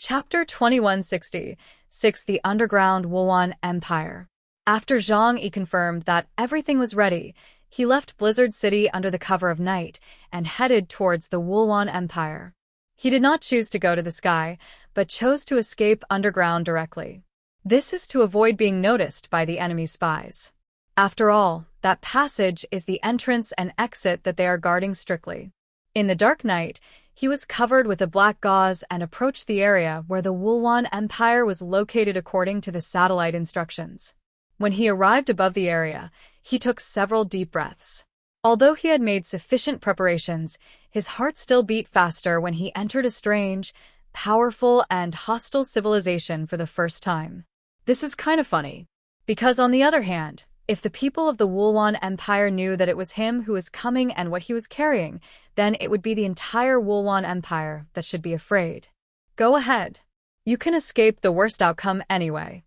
Chapter 2166, The Underground Wulwan Empire. After Zhang Yi confirmed that everything was ready, he left Blizzard City under the cover of night and headed towards the Wulwan Empire. He did not choose to go to the sky, but chose to escape underground directly. This is to avoid being noticed by the enemy spies. After all, that passage is the entrance and exit that they are guarding strictly. In the dark night, he was covered with a black gauze and approached the area where the Wulwan Empire was located according to the satellite instructions. When he arrived above the area, he took several deep breaths. Although he had made sufficient preparations, his heart still beat faster when he entered a strange, powerful, and hostile civilization for the first time. This is kind of funny, because on the other hand, if the people of the Wulwan Empire knew that it was him who was coming and what he was carrying, then it would be the entire Wulwan Empire that should be afraid. Go ahead. You can escape the worst outcome anyway.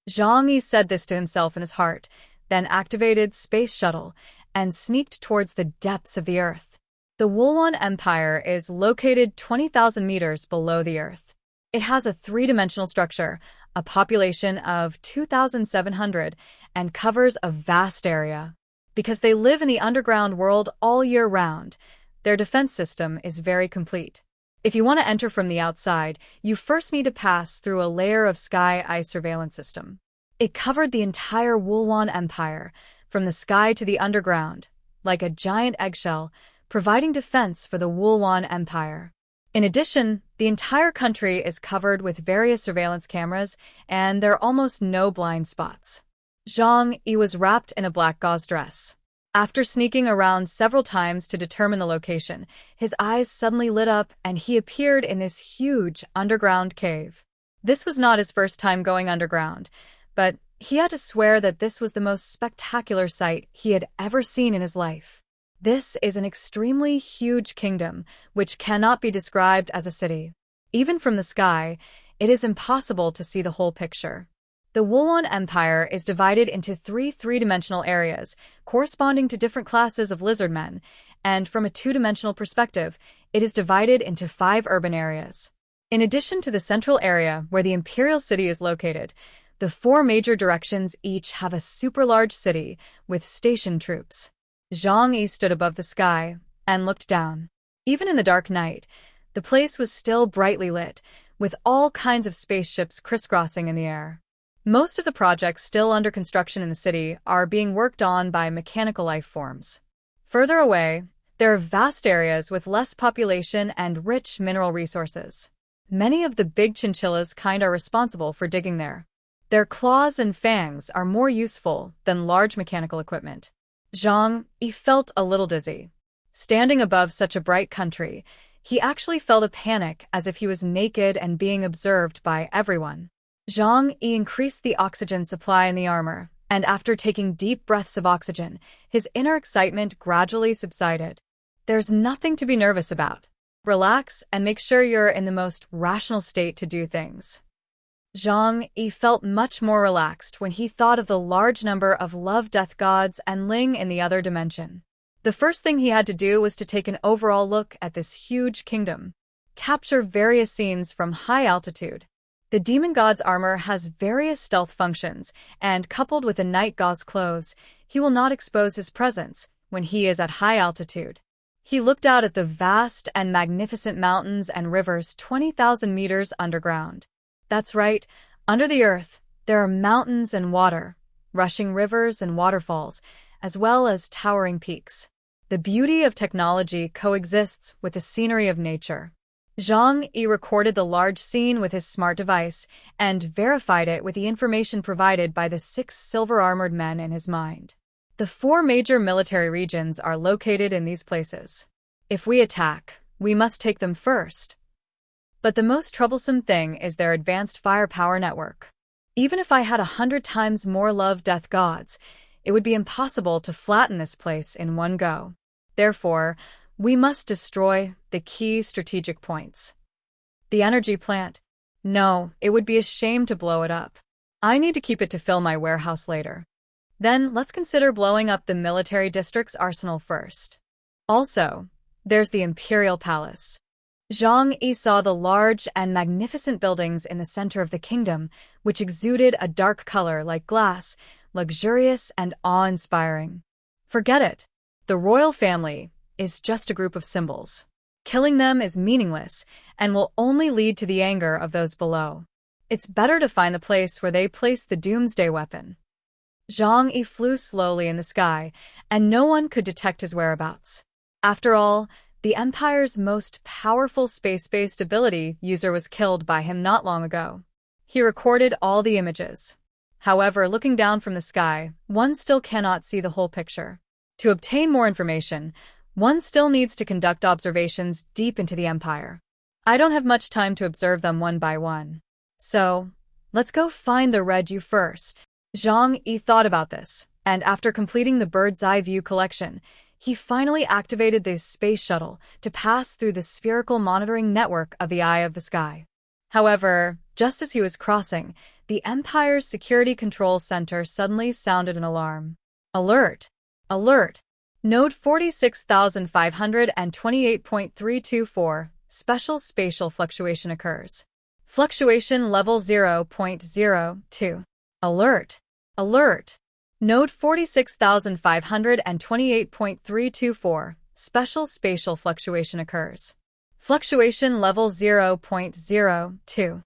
Zhang Yi said this to himself in his heart, then activated Space Shuttle and sneaked towards the depths of the Earth. The Wulwan Empire is located 20,000 meters below the Earth. It has a three-dimensional structure, a population of 2,700, and covers a vast area. Because they live in the underground world all year round, their defense system is very complete. If you want to enter from the outside, you first need to pass through a layer of sky ice surveillance system. It covered the entire Wulwan Empire, from the sky to the underground, like a giant eggshell, providing defense for the Wulwan Empire. In addition, the entire country is covered with various surveillance cameras, and there are almost no blind spots. Zhang Yi was wrapped in a black gauze dress. After sneaking around several times to determine the location, his eyes suddenly lit up and he appeared in this huge underground cave. This was not his first time going underground, but he had to swear that this was the most spectacular sight he had ever seen in his life. This is an extremely huge kingdom, which cannot be described as a city. Even from the sky, it is impossible to see the whole picture. The Wulwan Empire is divided into three-dimensional areas, corresponding to different classes of lizardmen, and from a two-dimensional perspective, it is divided into 5 urban areas. In addition to the central area where the Imperial City is located, the 4 major directions each have a super-large city with stationed troops. Zhang Yi stood above the sky and looked down. Even in the dark night, the place was still brightly lit, with all kinds of spaceships crisscrossing in the air. Most of the projects still under construction in the city are being worked on by mechanical life forms. Further away, there are vast areas with less population and rich mineral resources. Many of the big chinchillas kind are responsible for digging there. Their claws and fangs are more useful than large mechanical equipment. Zhang Yi felt a little dizzy. Standing above such a bright country, he actually felt a panic as if he was naked and being observed by everyone. Zhang Yi increased the oxygen supply in the armor, and after taking deep breaths of oxygen, his inner excitement gradually subsided. There's nothing to be nervous about. Relax and make sure you're in the most rational state to do things. Zhang Yi felt much more relaxed when he thought of the large number of love-death gods and Ling in the other dimension. The first thing he had to do was to take an overall look at this huge kingdom. Capture various scenes from high altitude. The demon god's armor has various stealth functions, and coupled with the night god's clothes, he will not expose his presence when he is at high altitude. He looked out at the vast and magnificent mountains and rivers 20,000 meters underground. That's right, under the earth, there are mountains and water, rushing rivers and waterfalls, as well as towering peaks. The beauty of technology coexists with the scenery of nature. Zhang Yi recorded the large scene with his smart device and verified it with the information provided by the 6 silver-armored men in his mind. The 4 major military regions are located in these places. If we attack, we must take them first. But the most troublesome thing is their advanced firepower network. Even if I had 100 times more love-death gods, it would be impossible to flatten this place in one go. Therefore, we must destroy the key strategic points. The energy plant? No, it would be a shame to blow it up. I need to keep it to fill my warehouse later. Then let's consider blowing up the military district's arsenal first. Also, there's the Imperial Palace. Zhang Yi saw the large and magnificent buildings in the center of the kingdom, which exuded a dark color like glass, luxurious and awe-inspiring. Forget it. The royal family is just a group of symbols. Killing them is meaningless and will only lead to the anger of those below. It's better to find the place where they place the Doomsday weapon. Zhang Yi flew slowly in the sky, and no one could detect his whereabouts. After all, the Empire's most powerful space-based ability user was killed by him not long ago. He recorded all the images. However, looking down from the sky, one still cannot see the whole picture. To obtain more information, one still needs to conduct observations deep into the Empire. I don't have much time to observe them one by one. So, let's go find the Red U first. Zhang Yi thought about this, and after completing the bird's-eye view collection, he finally activated the space shuttle to pass through the spherical monitoring network of the Eye of the Sky. However, just as he was crossing, the Empire's Security Control Center suddenly sounded an alarm. Alert! Alert! Node 46,528.324, special spatial fluctuation occurs. Fluctuation level 0.02. Alert! Alert! Node 46,528.324, special spatial fluctuation occurs. Fluctuation level 0.02.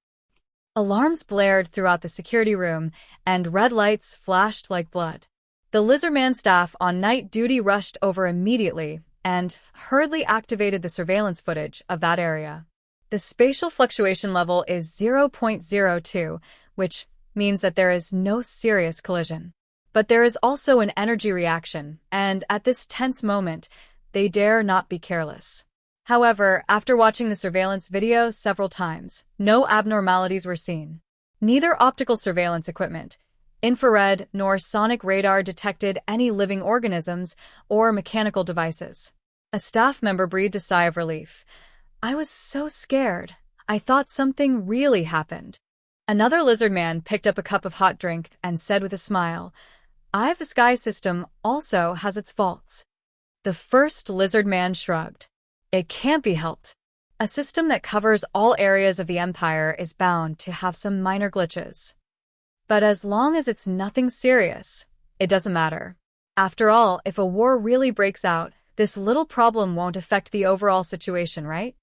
Alarms blared throughout the security room, and red lights flashed like blood. The Lizardman staff on night duty rushed over immediately and hurriedly activated the surveillance footage of that area. The spatial fluctuation level is 0.02, which means that there is no serious collision. But there is also an energy reaction, and at this tense moment, they dare not be careless. However, after watching the surveillance video several times, no abnormalities were seen. Neither optical surveillance equipment, infrared nor sonic radar detected any living organisms or mechanical devices. A staff member breathed a sigh of relief. I was so scared. I thought something really happened. Another lizard man picked up a cup of hot drink and said with a smile, Eye of the Sky system also has its faults. The first lizard man shrugged. It can't be helped. A system that covers all areas of the Empire is bound to have some minor glitches. But as long as it's nothing serious, it doesn't matter. After all, if a war really breaks out, this little problem won't affect the overall situation, right?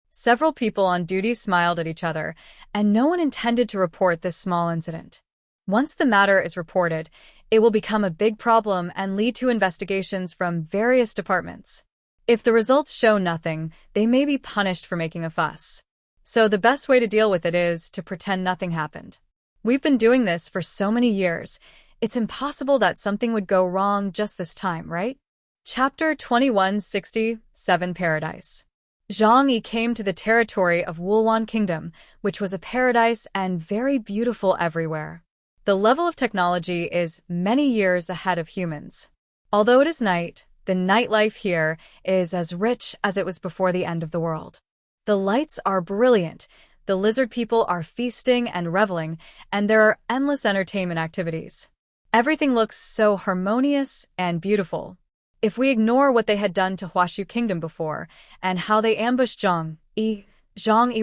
Several people on duty smiled at each other, and no one intended to report this small incident. Once the matter is reported, it will become a big problem and lead to investigations from various departments. If the results show nothing, they may be punished for making a fuss. So the best way to deal with it is to pretend nothing happened. We've been doing this for so many years. It's impossible that something would go wrong just this time, right? Chapter 2167 Paradise. Zhang Yi came to the territory of Wulwan Kingdom, which was a paradise and very beautiful everywhere. The level of technology is many years ahead of humans. Although it is night, the nightlife here is as rich as it was before the end of the world. The lights are brilliant, the lizard people are feasting and reveling, and there are endless entertainment activities. Everything looks so harmonious and beautiful. If we ignore what they had done to Huashu Kingdom before, and how they ambushed Zhang Yi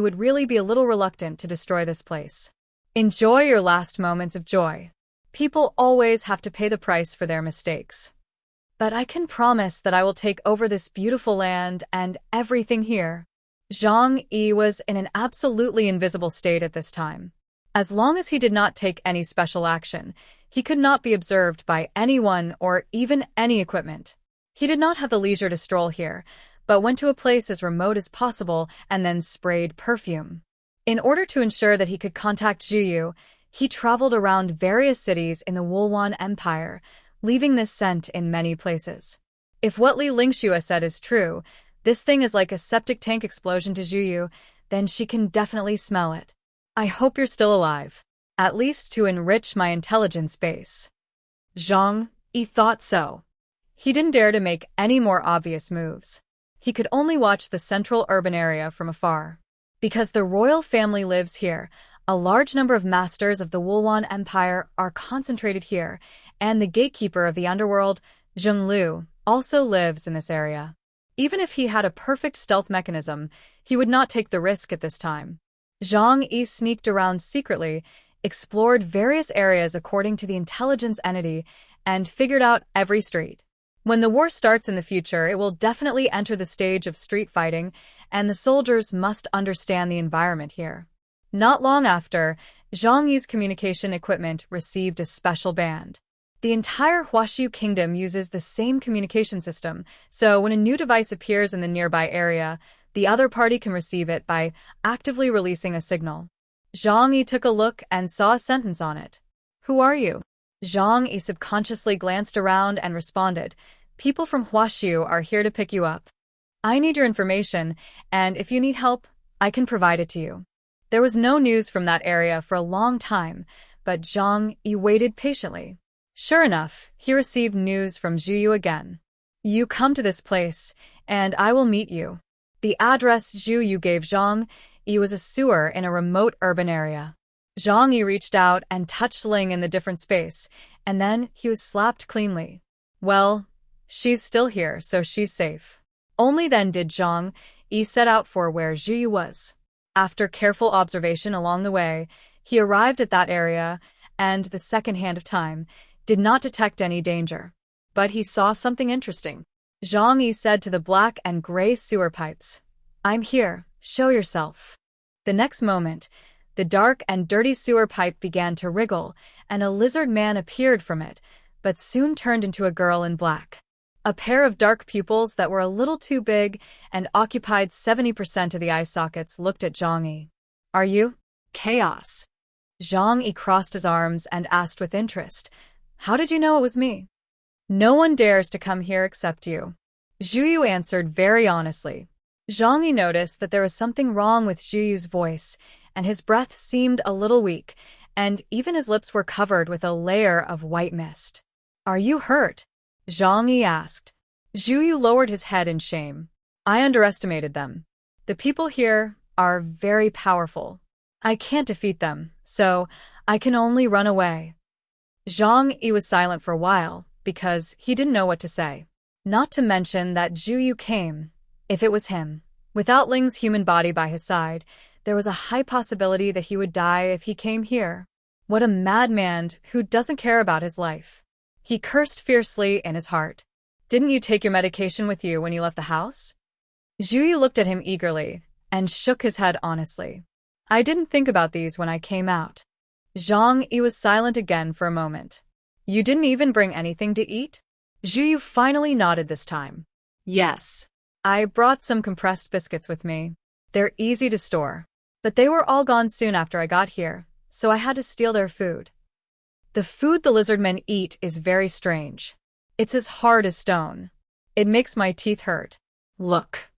would really be a little reluctant to destroy this place. Enjoy your last moments of joy. People always have to pay the price for their mistakes. But I can promise that I will take over this beautiful land and everything here. Zhang Yi was in an absolutely invisible state at this time. As long as he did not take any special action, he could not be observed by anyone or even any equipment. He did not have the leisure to stroll here, but went to a place as remote as possible and then sprayed perfume. In order to ensure that he could contact Zhuyu, he traveled around various cities in the Wulwan Empire, leaving this scent in many places. If what Li Lingxue said is true, this thing is like a septic tank explosion to Zhuyu, then she can definitely smell it. I hope you're still alive, at least to enrich my intelligence base. Zhang Yi thought so. He didn't dare to make any more obvious moves. He could only watch the central urban area from afar. Because the royal family lives here, a large number of masters of the Wulwan Empire are concentrated here, and the gatekeeper of the underworld, Zheng Lu, also lives in this area. Even if he had a perfect stealth mechanism, he would not take the risk at this time. Zhang Yi sneaked around secretly, explored various areas according to the intelligence entity, and figured out every street. When the war starts in the future, it will definitely enter the stage of street fighting, and the soldiers must understand the environment here. Not long after, Zhang Yi's communication equipment received a special band. The entire Huaxiu kingdom uses the same communication system, so when a new device appears in the nearby area, the other party can receive it by actively releasing a signal. Zhang Yi took a look and saw a sentence on it. "Who are you?" Zhang Yi subconsciously glanced around and responded, "People from Huaxiu are here to pick you up. I need your information, and if you need help, I can provide it to you." There was no news from that area for a long time, but Zhang Yi waited patiently. Sure enough, he received news from Zhu again. "You come to this place, and I will meet you." The address Zhu gave Zhang Yi was a sewer in a remote urban area. Zhang Yi reached out and touched Ling in the different space, and then he was slapped cleanly. Well, she's still here, so she's safe. Only then did Zhang Yi set out for where Zhu was. After careful observation along the way, he arrived at that area, and the second hand of time did not detect any danger. But he saw something interesting. Zhang Yi said to the black and gray sewer pipes, "I'm here, show yourself." The next moment, the dark and dirty sewer pipe began to wriggle, and a lizard man appeared from it, but soon turned into a girl in black. A pair of dark pupils that were a little too big and occupied 70% of the eye sockets looked at Zhang Yi. "Are you?" "Chaos." Zhang Yi crossed his arms and asked with interest, "How did you know it was me?" "No one dares to come here except you." Zhu answered very honestly. Zhang Yi noticed that there was something wrong with Zhu's voice, and his breath seemed a little weak, and even his lips were covered with a layer of white mist. "Are you hurt?" Zhang Yi asked. Zhu lowered his head in shame. "I underestimated them. The people here are very powerful. I can't defeat them, so I can only run away." Zhang Yi was silent for a while, because he didn't know what to say. Not to mention that Zhu came, if it was him. Without Ling's human body by his side, there was a high possibility that he would die if he came here. What a madman who doesn't care about his life. He cursed fiercely in his heart. "Didn't you take your medication with you when you left the house?" Zhu looked at him eagerly and shook his head honestly. "I didn't think about these when I came out." Zhang Yi was silent again for a moment. "You didn't even bring anything to eat?" Zhu finally nodded this time. "Yes. I brought some compressed biscuits with me. They're easy to store. But they were all gone soon after I got here, so I had to steal their food." The food the lizard men eat is very strange. It's as hard as stone. It makes my teeth hurt. Look.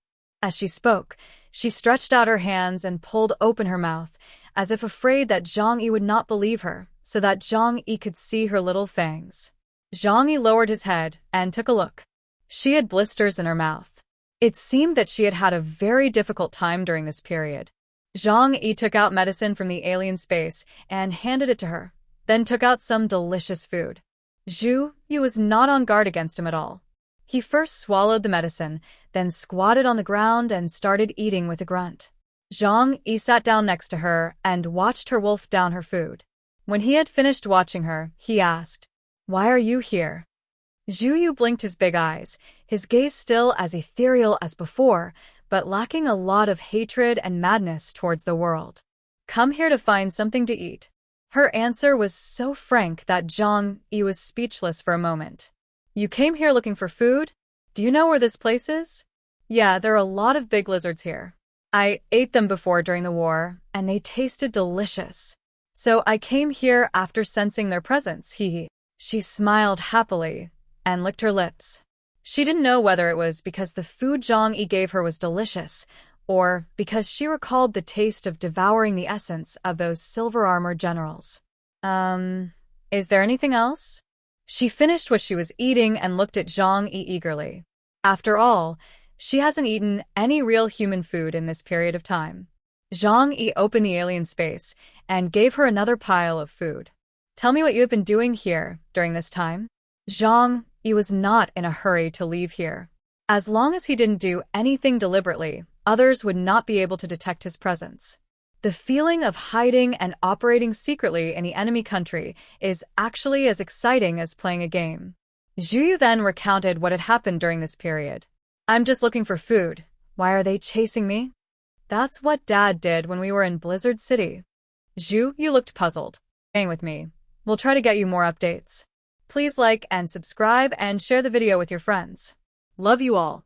As she spoke, she stretched out her hands and pulled open her mouth, as if afraid that Zhang Yi would not believe her, so that Zhang Yi could see her little fangs. Zhang Yi lowered his head and took a look. She had blisters in her mouth. It seemed that she had had a very difficult time during this period. Zhang Yi took out medicine from the alien space and handed it to her, then took out some delicious food. Zhu was not on guard against him at all. He first swallowed the medicine, then squatted on the ground and started eating with a grunt. Zhang Yi sat down next to her and watched her wolf down her food. When he had finished watching her, he asked, "Why are you here?" Zhu blinked his big eyes, his gaze still as ethereal as before, but lacking a lot of hatred and madness towards the world. "Come here to find something to eat." Her answer was so frank that Zhang Yi was speechless for a moment. "You came here looking for food? Do you know where this place is?" "Yeah, there are a lot of big lizards here. I ate them before during the war, and they tasted delicious. So I came here after sensing their presence, hee." She smiled happily and licked her lips. She didn't know whether it was because the food Zhang Yi gave her was delicious, or because she recalled the taste of devouring the essence of those silver-armored generals. Is there anything else?" She finished what she was eating and looked at Zhang Yi eagerly. After all, she hasn't eaten any real human food in this period of time. Zhang Yi opened the alien space and gave her another pile of food. "Tell me what you have been doing here during this time." Zhang Yi was not in a hurry to leave here. As long as he didn't do anything deliberately, others would not be able to detect his presence. The feeling of hiding and operating secretly in the enemy country is actually as exciting as playing a game. Zhu then recounted what had happened during this period. I'm just looking for food. Why are they chasing me? That's what Dad did when we were in Blizzard City. Zhu, you looked puzzled. Staying with me. We'll try to get you more updates. Please like and subscribe and share the video with your friends. Love you all.